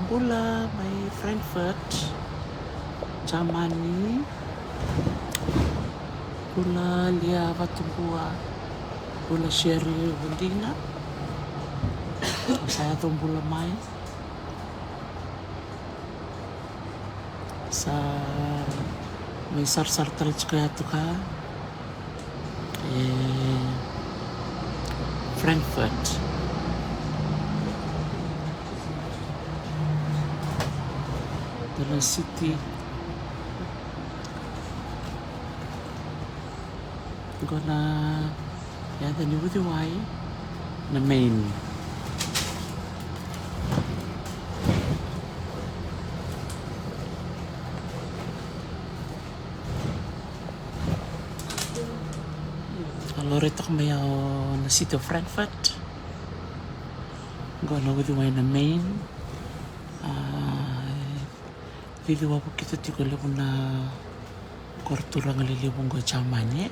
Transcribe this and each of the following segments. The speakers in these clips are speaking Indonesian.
Bula may Frankfurt Germany bula lia vatumbua bula sherry bundina saya bula mai sa may sar-sar talit kaya tuka Frankfurt dalam city gonna ya the new the way na main allora ito may na city of Frankfurt gonna with the way na main video ako kita tigo lebo na kortura ng lilibong ko chamanye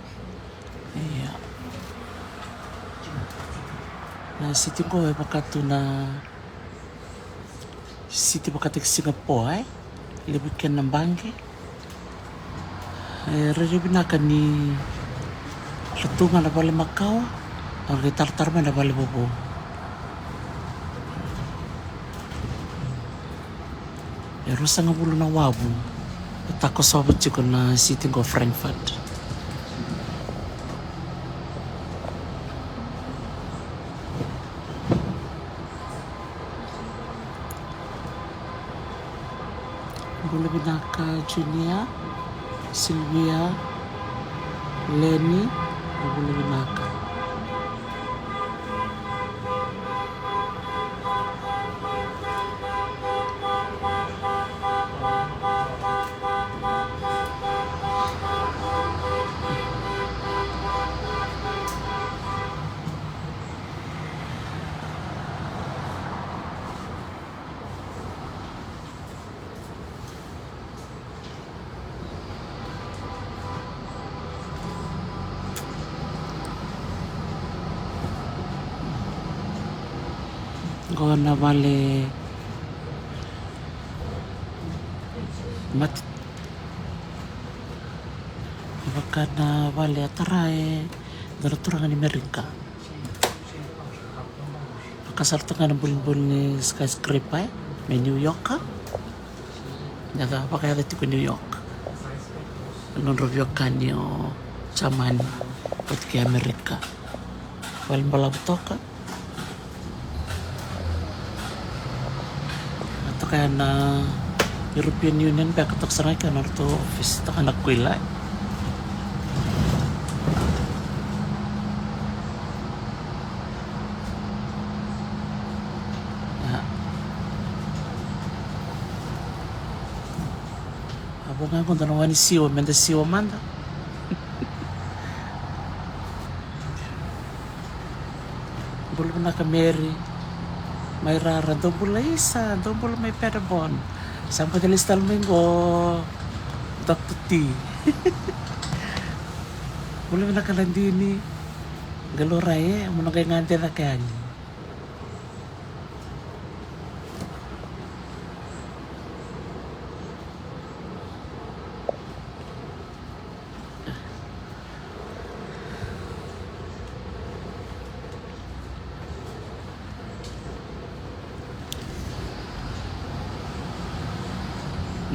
na city ko bakatu na city bakatik Singapore libukan ng bangke reribinakan ni letungan na bali Macau ang gitar-tarman na bali bobo rusa nga bulu na wabu tako sabot ko na city ko Frankfurt bulu binaka Junia Sylvia Lenny bulu binaka gona vale mat bakana vale atarae daruturangan ni Amerika kasar tengah bulbul ni skyscraper di New York ka naga pakai ada di New York non review kan yo zaman ke Amerika wal balabtoka kaya na European Union pa katok saray ka narto office ta anak kuila abo nga kung tanong ni siwa menda siwa manda belum na ka Mary may rara dombula isa dombula may perabon sampai dari stalmengo Dr. T boleh nakalan dini galoray mo kay ngante na kanya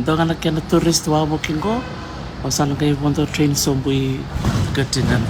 Ito nga na tourist wabo kingo pasan kayo punto train sombui gatinan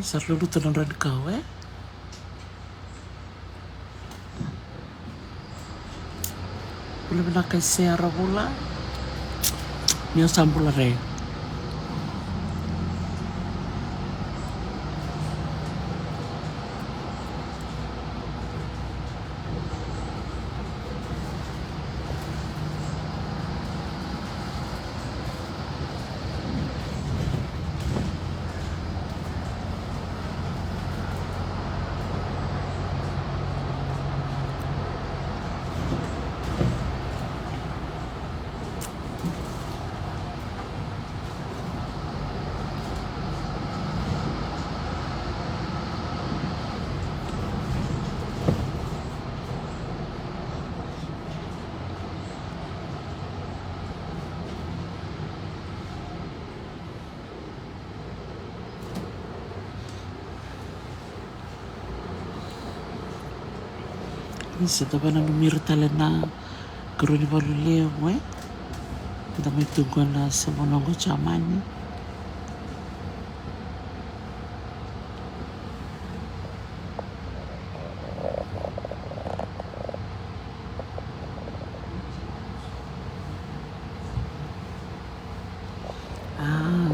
sarlo luto ng ran kau boleh nak share pula niyo sampul re Isa tapa na numirtala na karuni baru leo kita may tungguan na sa monongo chamani.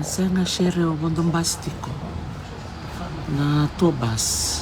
Saya nge-share o bombastiko na tubas.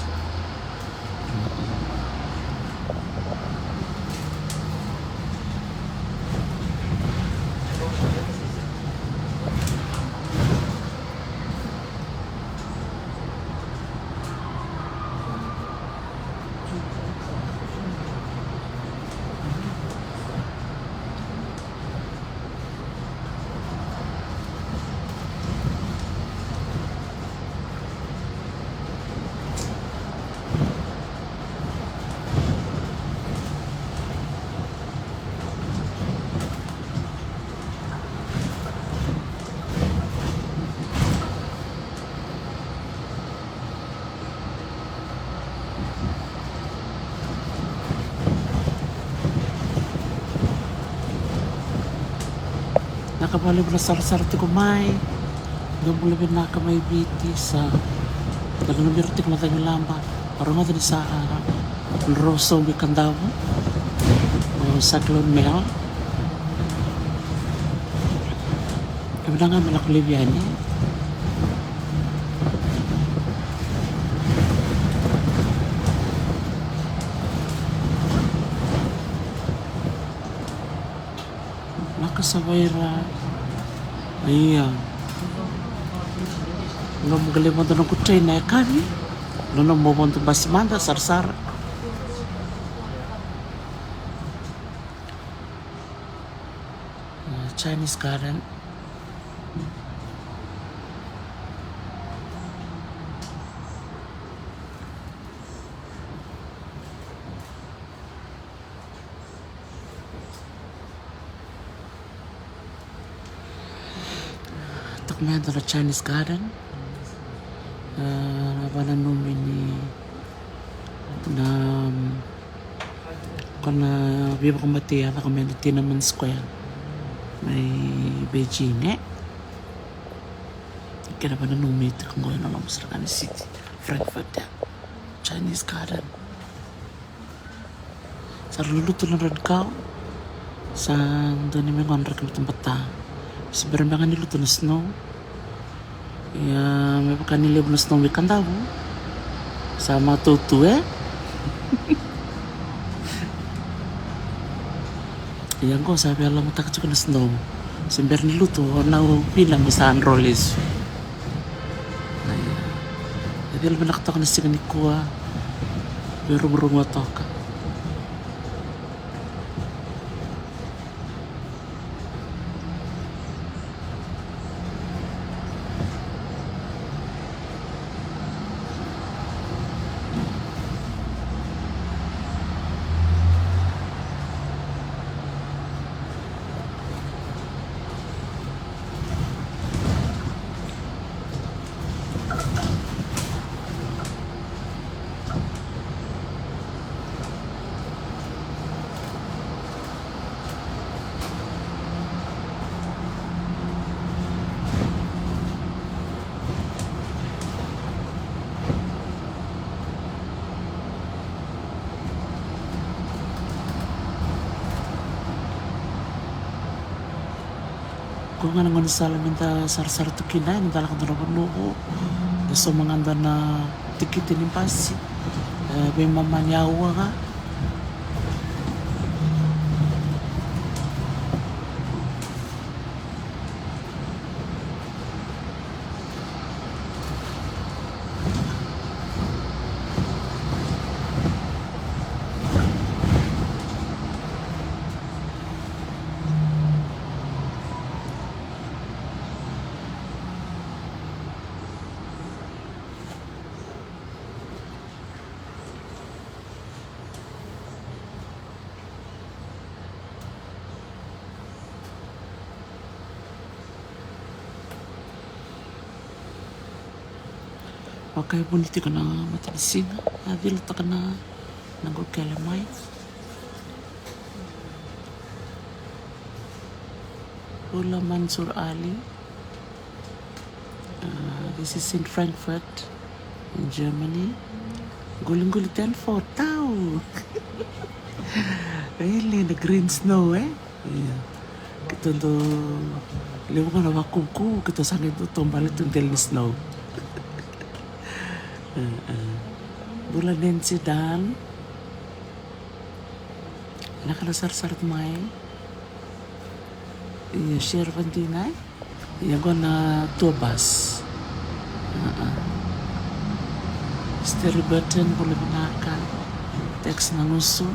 Nakabalik na sar-sar ti kumay. Gamula nakamay biti sa nagnabirtik na tayo lamba. Parang nga din sa roso bikandaw o sa klon mel. Kami na nga malakulibyan nakasabay ra ayan nung magalimod na ng kutay na kami nung mabunto basimanda sarsar Chinese garden. Takman na Chinese garden. Napananumi ni na kana biba ko matiya na kami naman square may Beijing kaya napananumi ito kung gawin na lang sa city Frankfurt Chinese garden sa luluto ng radkaw sa doon may ngonrak na tempat sa berambangan niluto na snow may pakanilib na snow wikan daw sama tutu yang ko sabi alam mo takot na snow simber niluto na pilang bisa unrollis jadi alam nakita ko na siya ni kuwa berung-rung watok kung nga naman sa alamin ta sar-sar to kinay nandala ka na nuho so mga na tikitin yung pasi may mamanyawa ka pakai boniti ka na matalisin adil ta ka na Nango kele mai. Ula Mansur Ali. This is in Frankfurt, in Germany. Guling-guling ten for tau. Really, the green snow, eh? Yeah. Kita tu lewat mana wakuku kita sangat tu tombal itu del snow. Bulan Nancy dan nak kalau sar mai. Iya share pentingnya. Yang guna tua bus. Stereo button boleh gunakan. Teks nanusu.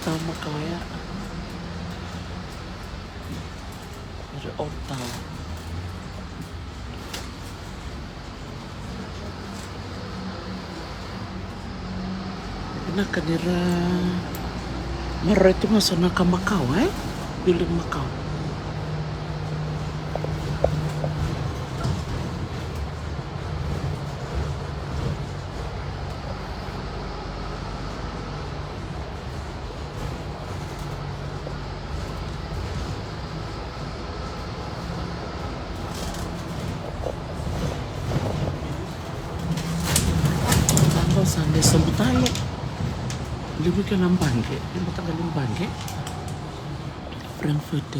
Tahu makaya dari Old Town. Kena kanira mara itu masuk nak Macau, bilik Macau. Sande sebutale lebih ke Lambangke, lebih ke Lambangke, Frankfurt.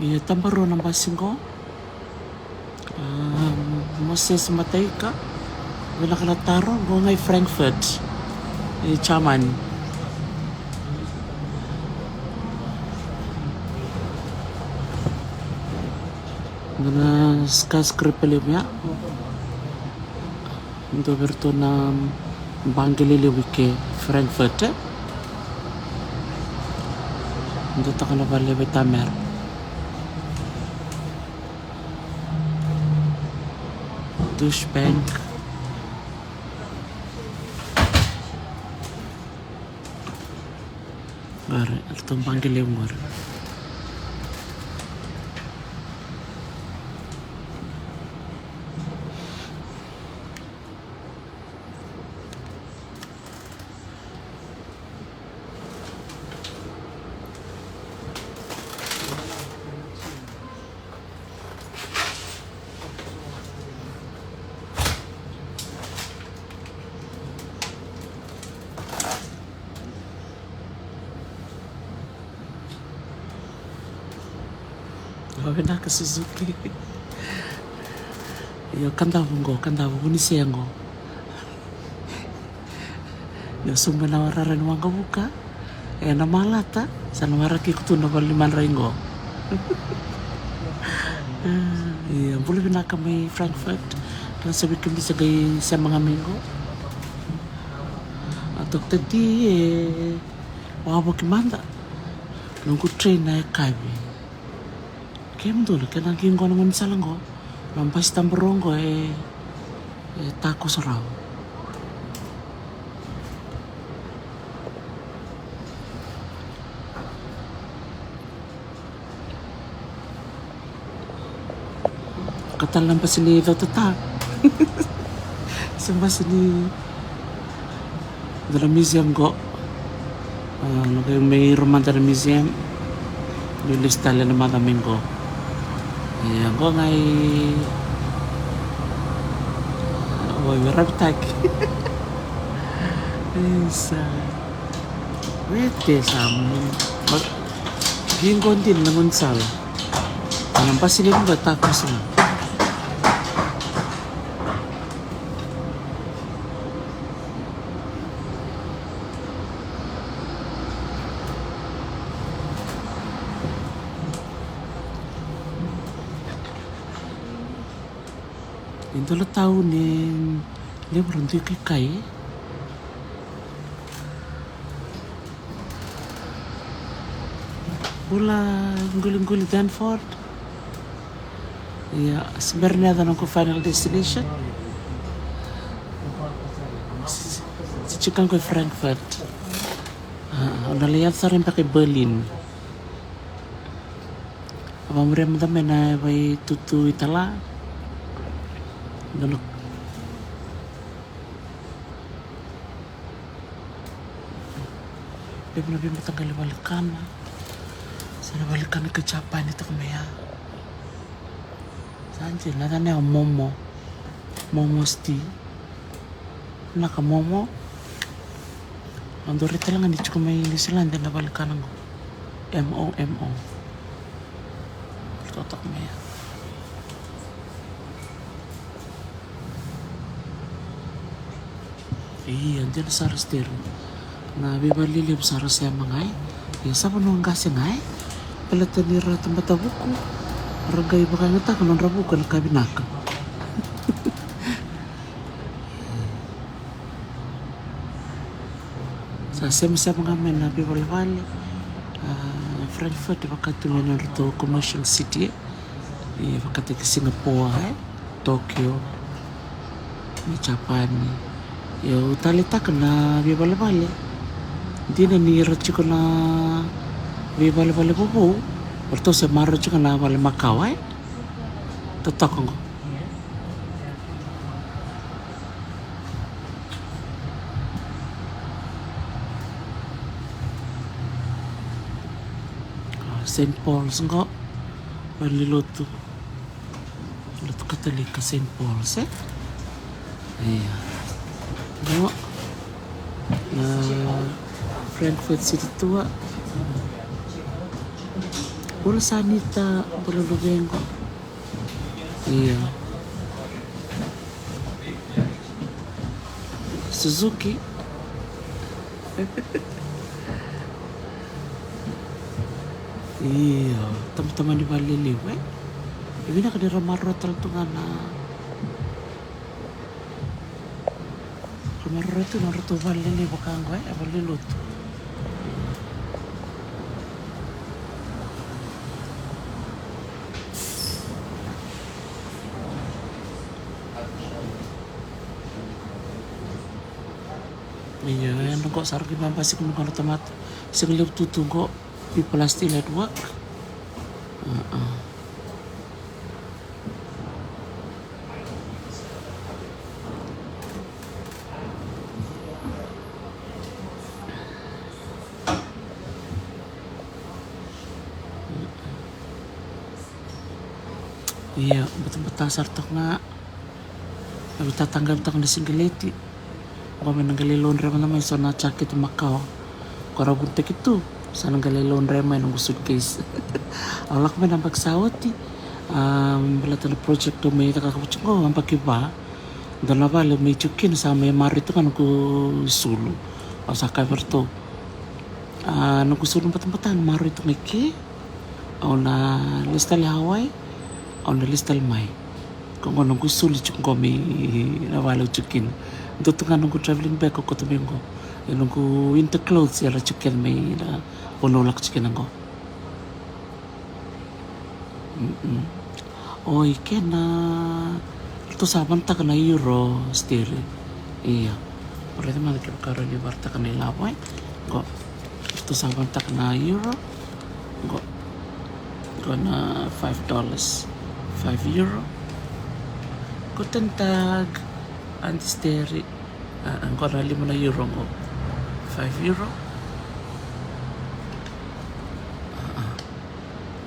Iya tambaro nang basingo. Moses Mataika. Wala kala taro go ngay Frankfurt. Chaman. Ngana skyscraper ya. Ndo berto na Banggelele wike Frankfurt. Ndo takana vale betamer. Douchebank. Gara, itu panggil lemur. Wena ke Suzuki. Yo kanda bungo siango. Yo sumba na wararan wanga buka. Na malata sana waraki kutuna baliman raingo. Iya, boleh bina kami Frankfurt. Dan sabi kami bisa gay sa mga minggo. Atau tadi wabak kimanda. Nunggu train na kabi. Kem dulu kena kingko naman salang ko. Lampas tamburong ko tako sarau. Katal lampas ini tatak. Sampas ini dalam museum ko. May rumah dalam museum. Nulis tala naman namin ko. Yang ko ngay wirabtag. Isa. Wait, sama. Bingon din naman sal. Anong pasilin ba tapos na? Ito la tahu ni berhenti ke kai. Pula guling-guling Danford. Ya, sebenarnya ada nunggu final destination. Si cikan ke Frankfurt. Udah lihat sering pakai Berlin. Apa mereka mana bayi tutu itala. Ganok. Nabi matanggal balikan. Sana balikan ke Japan itu kemaya. Sanjil na tanya momo sti. Naka momo. Andor ita lang di cukup may New Zealand na balikan ngo. MO. Totok kemaya. Iya, dia saras tiru. Na bibali lip saras ya mangai. Ya sapa nung kasi ngai. Palatanira tempat buku. Ragai bakal ngata kanon rabu kan kabinaka. Sa siya ngamen na bibali. Frankfurt bakat tumenan to commercial city. Iya bakat ke Singapore, Tokyo, ni Japan. Ya utalita kena bibali. Di na ni rachi na bibali popo. Berto se maro chico na bali Macau ai. Totok ngo. St. Paul's ngo bali lotu Katolika St. Paul's Iya. Ngo na Frankfurt City tua. Pura sanita pura lubengo. Iya. Suzuki. Iya, teman-teman di Bali liwe. Ini nak ada ramar rotal tu ngana. Ramar rotal tu naruto Bali liwe bukan gue, Bali lut. Iya, yang kok sarap di bawah sih kena tomat. Segelap tutu kok di plastik at work. Iya, betul-betul sartok na. Kita tanggap tak di Singgaleti. Kami nanggalilon rema naman so na cakit Macau. Kora buntek itu sana nanggalilon rema nung suitcase. Awalnya kami nampak sawati. Belatan project tu may takakapucing ko ang pakiba. Dan apa le may cukin sa may mari itu kan ku sulu. O sa kamer to. Nung kusulu tempat-tempatan mari itu ngeke. O na listal Hawaii. O na listal Mai. Kung nung kusulu cukin kami nawala cukin. Dito nga nung traveling back ko tuminggo. Nung winter clothes yala chicken may na punulak chicken ako. Oy, kena ito saban ta ka na euro stiri. Iya. Pwede man karon ni barta ka nila boy. Go. Ito saban ta ka na euro. Go na $5. €5. Kutentag antisteri ang kona €5 mo €5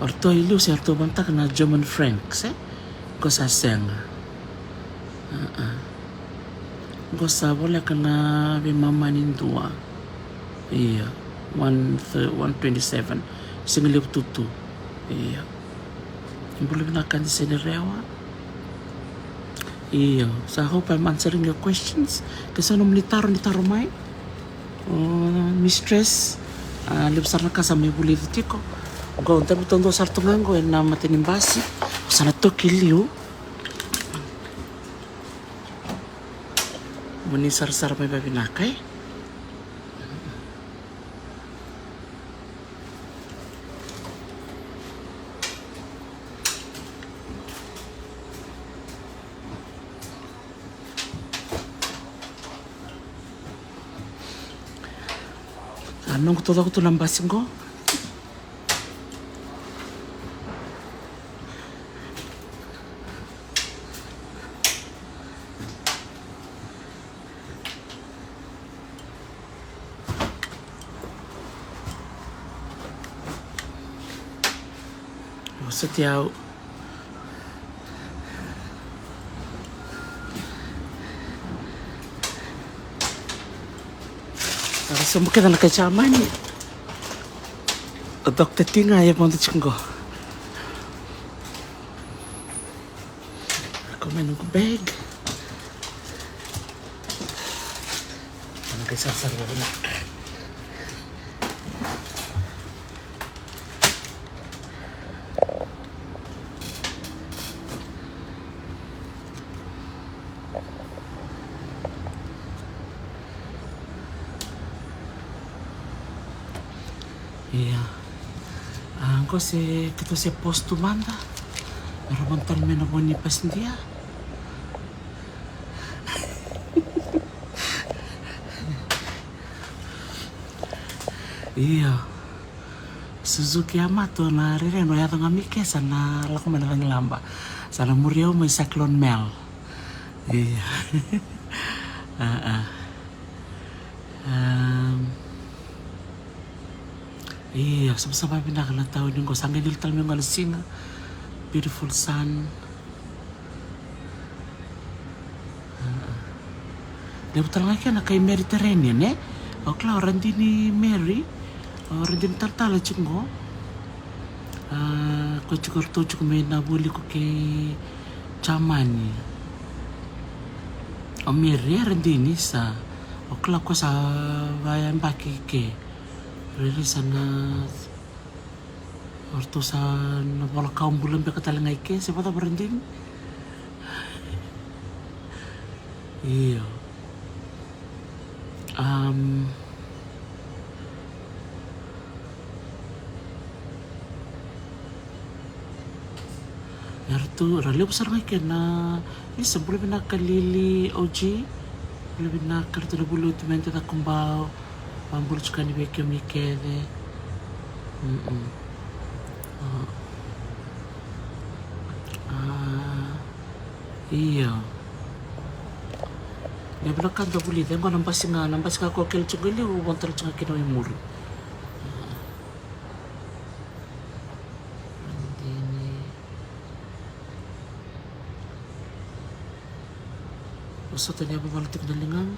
orto ilu si arto bantak na German francs ko sa senga ko sa bola kana bimamanin dua iya 127 singelip tutu. Iya. Boleh binakan di sini rewa. Iya. So I hope I'm answering your questions. Kasi nung nitaro may. Mistress. Libsar na kasama yung bulit ko. Go, tapi tondo sartungan ko na matinimbasi. Sana to kilyo. Muni sar-sar may babinakay. Anong todo ako tulambasin ko? Setiap semua kita nak kecaman ni. Dokter tinggal ya pun tu cenggo. Aku menunggu bag. Nak kesasar berapa? Iya. Angko si kita si post tu manda. Ramontan mena boni pas dia. Iya. Suzuki Yamato na rere no ya tanga mike sana laku mena lamba. Sana muriau mai cyclone mel. Iya. Iya, sama-sama pinakala tao din ko. Sangin niltal mo yung singa. Beautiful sun. Dia talaga kaya na kay Mediterranean eh. O klar, orang di ni Mary. Orang di tartala cinggo. Ko cikor to cuk may nabuli ko kay Chamani. O Mary, orang di ni sa. O klar ko sa bayan baki ke. Really sana orto sa wala kaum bulan pa katalangay ke siapa tak berending. Iya. Yartu rali besar ngay na isa boleh nakalili OG boleh nakal tu bulu tu mente tak kumbau pambul suka ni beke mikede. Iya. Dia belakang tak boleh. Tengok nampas nga kokel cungali wantar cunga kinoy muru. Uso tanya apa balik na lingang.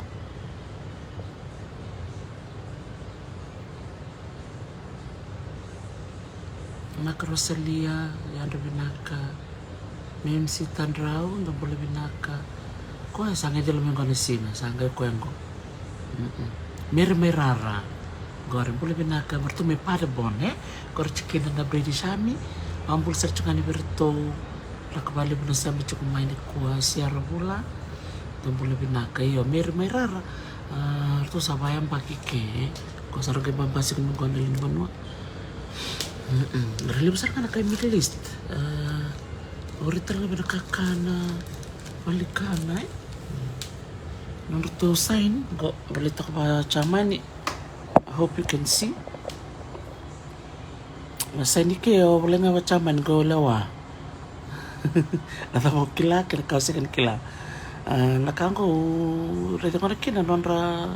Nak Rosalia yang ada binaka, Memsi Tandrau yang boleh binaka. Kau yang sangat dalam yang kau nasina, sangat kau yang kau. Merara, goreng boleh binaka. Bertu me pada bone, kau cikin na British Army, ambul sercungan bertu, nak balik benasam cukup main kuah siara pula, yang boleh binaka. Iyo merara, tu sabayang pakai ke, kau sarga babasi kau kau nalin banua. Rali besar kan kayak Middle East. Ori terang berdekakana balikana. Menurut tu sign, kok boleh tak baca mani. I hope you can see. Masa ni kyo boleh nggak baca man go lawa. Atau mau kila kira kau sekan kila. Nakang ko rete ko nakina nonra.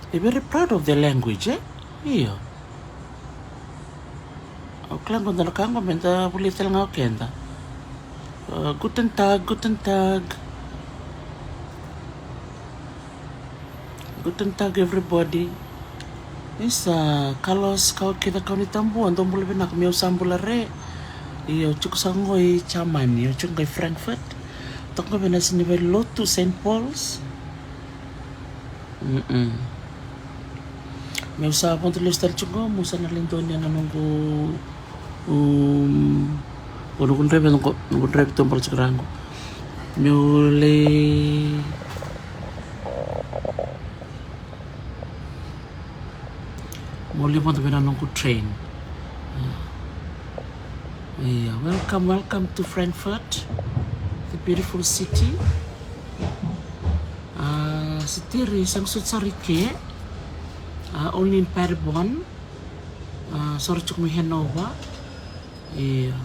They're very proud of their language, eh? Iya. Klang kung talagang komenta boleh talang ako kenta. Guten Tag, Guten Tag. Guten Tag everybody. Isa, kalau kita kau ni tambuan, tombol lebih nak miau sambulare. Iyo, cuk sangoi caman, iyo cuk kay Frankfurt. Toko bena sini by Lotus St. Paul's. Miau sa pun tulis tar cuk musa na linton yan nunggu nunggu rebe tombol sekarang. Miau le Molly pun bena nunggu train. Yeah, welcome to Frankfurt, the beautiful city. Sitiri sang sutsarike, only in Paderborn. Sorry cuk mi Hanover. Iya.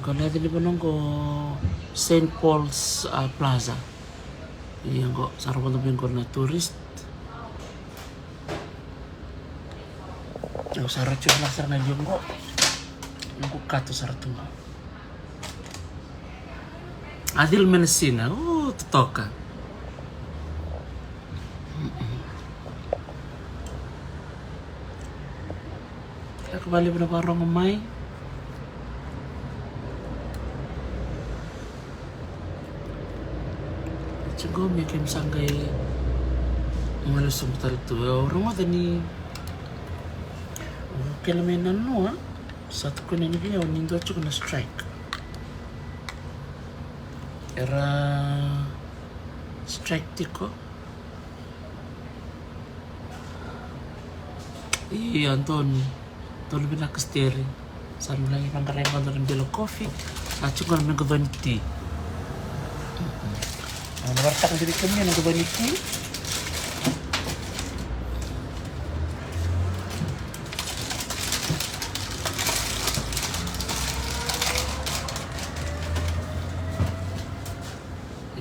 Kalau tadi penunggu St. Paul's Plaza. Iya kok sarapan tapi korna turis. Yo sarap cuma lasar na yung kok. Yung kato sarap tuh. Adil menasina. Totoka. Kembali pada warung umay. Cenggo may kim sanggay malusong talito. Orang ada ni kelemahan satu kena ni dia nindo cuk na strike. Era strike tiko. Iya Anton lebih nak steri. Sama lagi pangkaran kantor belo coffee. Cuk na nagdon tea. Nawartak diri kami nagdon tea.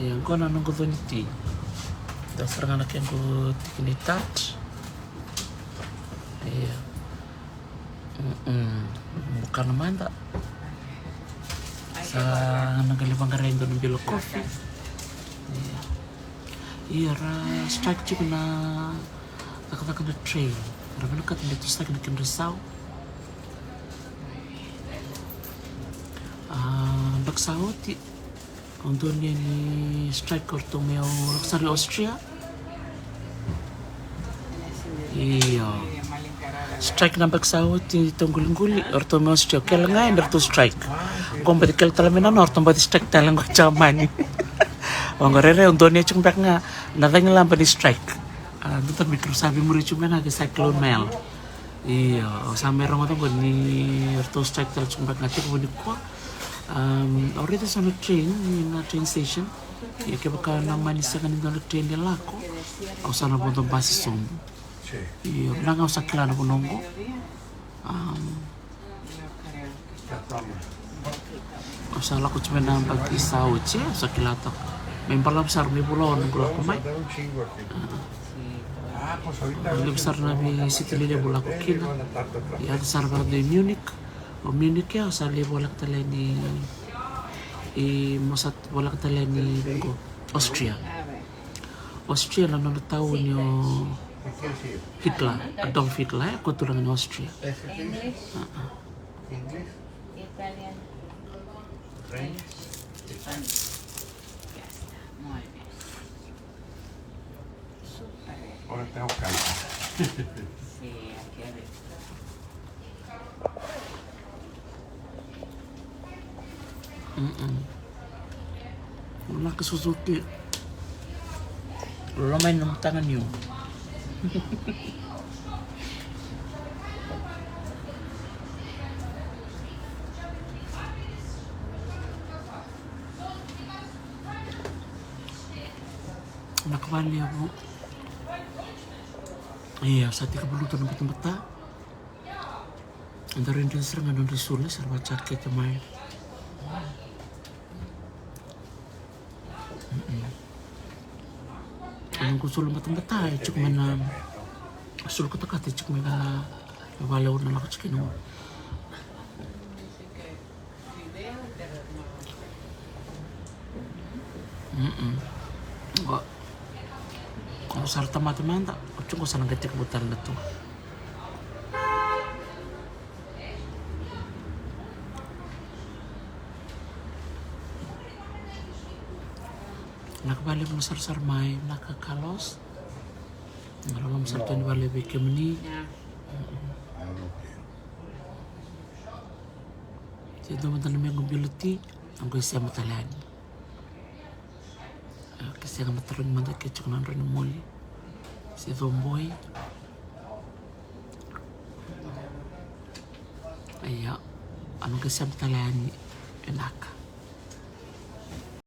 Yang kau nak nunggu tu ni, dasar anak yang kau tikini touch, iya, bukan mana, sa nanggali pangkaran tu nunggu kopi, iya, strike juga na, tak ada train, karena nak tu itu strike nak Risau, Baksau ti. Untuk ni strike orto meu sari Austria. Iya. Strike nampak sahut di tunggul-tunggul orto meu Austria. Kela ngai orto strike. Kompet kel talamenan orto bat strike talang caman. Wangarere untuk ni cung pek nga nadang lampa di strike. Tutar mikro sabi muri cuma na cyclone mel. Iya, sampai rumah tu ni orto strike talang cung pek ngati ko ni ko. Already sa train na train station ya kaya baka nang manisa ka nito train dia lako o sana po itong basi sumbo iya pinangaw sa kilala po nunggo o sa lako cuma na pag-isaw sa kilatak may palam besar may pulau nunggo lako may lebih besar na may city lilia po lako kina ya besar para di Munich o Munich ya sa libo lak tala ni mosat walak tala ni Austria lang nang tahu niyo Hitler Adolf Hitler ako tulang ni Austria English Italian French Spanish muy bien super Ahora tengo calma. sí aquí a ver wala ka Suzuki lamay ng tangan niyo nakabali ako iya sa tika bulutan ng batang-bata ang darin din serangan ng risulis sarwa sakit yung may ang gusto lang batang-bata cuk mana sul ko takati cuk mana walaw na ako cuk no usar teman-teman tak cuma sana ketik kebutan itu. Nak balik besar mai nak kalos. Kalau besar tuh balik bikin ni. Yeah. Jadi teman-teman yang mobility, angko siya matalan. Kasi ang matarong man na kaya nan rin muli. Si Tomboy. Aya, ano kasi ang matalan ni Enaka.